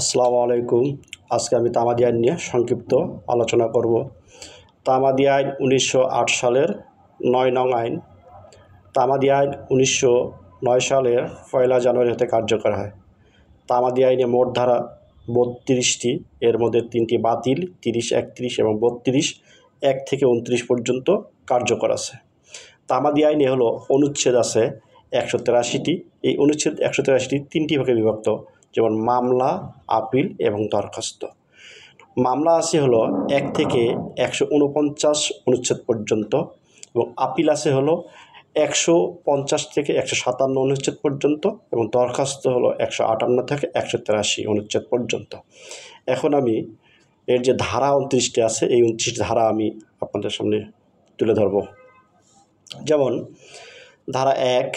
আসসালামু আলাইকুম। আজকে আমি তামাদি আইন নিয়ে সংক্ষিপ্ত আলোচনা করব। তামাদি আইন 1908 সালের 9 নং আইন। তামাদি আইন 1909 সালের 1 জানুয়ারি হতে কার্যকর হয়। তামাদি আইনে মোট ধারা 32টি, এর মধ্যে 3টি বাতিল, 30, 31 এবং 32 1 থেকে 29 পর্যন্ত কার্যকর আছে। তামাদি আইনে হলো অনুচ্ছেদ আছে 183টি। এই অনুচ্ছেদ 183টি 3টি ভাগে বিভক্ত, যেমন মামলা, আপিল এবং দরখাস্ত। মামলা আছে হলো 1 থেকে 149 অনুচ্ছেদ পর্যন্ত এবং আপিল আছে হলো 150 থেকে 157 অনুচ্ছেদ পর্যন্ত এবং দরখাস্ত হলো 158 থেকে 183 অনুচ্ছেদ পর্যন্ত। এখন আমি এর যে ধারা 29টি আছে, এই 29টি ধারা আমি আপনাদের সামনে তুলে ধরব। যেমন ধারা 1,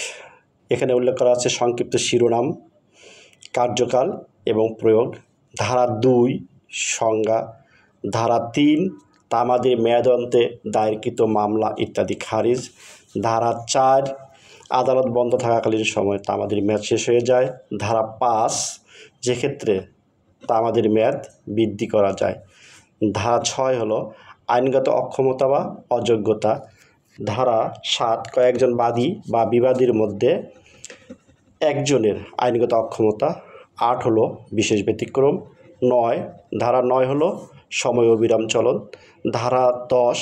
এখানে উল্লেখ করা আছে সংক্ষিপ্ত শিরোনাম, কার্যকাল এবং প্রয়োগ। ধারা 2, সংজ্ঞা। ধারা 3, তামাদির মেয়াদান্তে দায়েরকৃত মামলা ইত্যাদি খারিজ। ধারা 4, আদালত বন্ধ থাকাকালীন সময় তামাদির মেয়াদ শেষ হয়ে যায়। ধারা 5, যেক্ষেত্রে তামাদির মেয়াদ বৃদ্ধি করা যায়। ধারা 6 হলো আইনগত অক্ষমতা বা অযোগ্যতা। ধারা 7, কয়েকজন বাদী বা বিবাদীর মধ্যে একজনের আইনগত অক্ষমতা। 8 হলো বিশেষ ব্যতিক্রম। 9, ধারা 9 হলো সময় অবিরাম চলন। ধারা 10,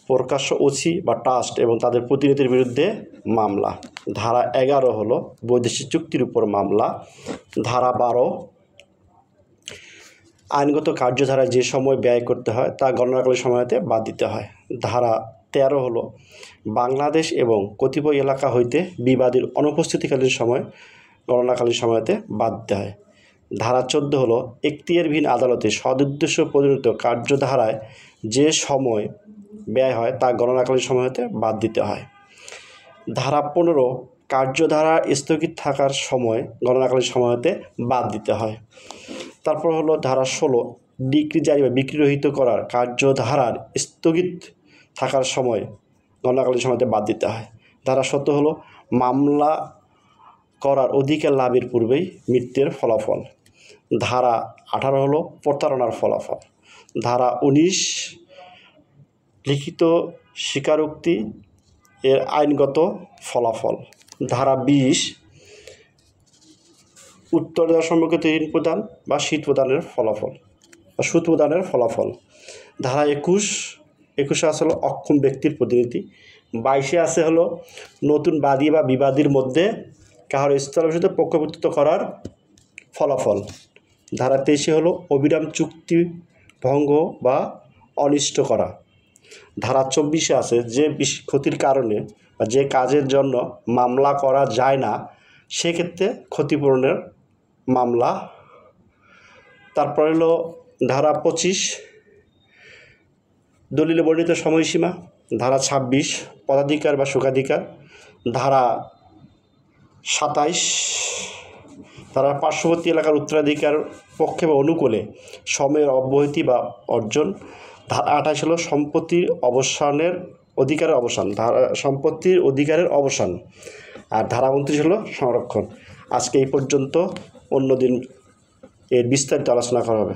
প্রকাশ্য ওসি বা ট্রাস্ট এবং তাদের প্রতিনিধির বিরুদ্ধে মামলা। ধারা 11 হলো বৈদেশিক চুক্তির উপর মামলা। ধারা 12, আইনগত কার্যধারায় যে সময় ব্যয় করতে হয় তা গণনাকালীন সময়তে বাদ দিতে হয়। ধারা 13 হলো বাংলাদেশ এবং কতিপয় এলাকা হইতে বিবাদীর অনুপস্থিতিকালীন সময় গণনাকালীন সময়তে বাদ দিতে হয়। ধারা 14 হলো এখতিয়ারবিহীন আদালতে সদুদ্দেশ্য পরিণত কার্যধারায় যে সময় ব্যয় হয় তা গণনাকালীন সময়তে বাদ দিতে হয়। ধারা 15, কার্যধারা স্থগিত থাকার সময় গণনাকালীন সময়তে বাদ দিতে হয়। তারপর হলো ধারা 16, ডিক্রি জারি বা বিক্রি রহিত করার কার্যধারার স্থগিত থাকার সময় গণনাকালীন সময়তে বাদ দিতে হয়। ধারা 17 হলো মামলা করার অধিকার লাভের পূর্বেই মৃত্যুর ফলাফল। ধারা 18 হলো প্রতারণার ফলাফল। ধারা 19, লিখিত স্বীকারোক্তি এর আইনগত ফলাফল। ধারা 20, উত্তর দেওয়ার সম্পর্কিত ঋণ প্রদান বা সুদ প্রদানের ফলাফল। ধারা 21 আছে হলো অক্ষম ব্যক্তির প্রতিনিধি। 22 আছে হলো নতুন বাদী বা বিবাদীর মধ্যে কাহার স্থলাভিষিক্ত পক্ষপাতিত্ব করার ফলাফল। ধারা 23 হলো অবিরাম চুক্তি ভঙ্গ বা অনিষ্ট করা। ধারা 24 আছে যে ক্ষতির কারণে বা যে কাজের জন্য মামলা করা যায় না সেক্ষেত্রে ক্ষতিপূরণের মামলা। তারপর হলো ধারা 25, দলিলে বর্ণিত সময়সীমা। ধারা 26, পদাধিকার বা সুখাধিকার। ধারা 27, তারা পার্শ্ববর্তী এলাকার উত্তরাধিকার পক্ষে বা অনুকূলে সময়ের অব্যাহতি বা অর্জন। ধারা 28 হলো সম্পত্তির অধিকারের অবসান। আর ধারা 29 হলো সংরক্ষণ। আজকে এই পর্যন্ত, অন্যদিন এর বিস্তারিত আলোচনা করা হবে।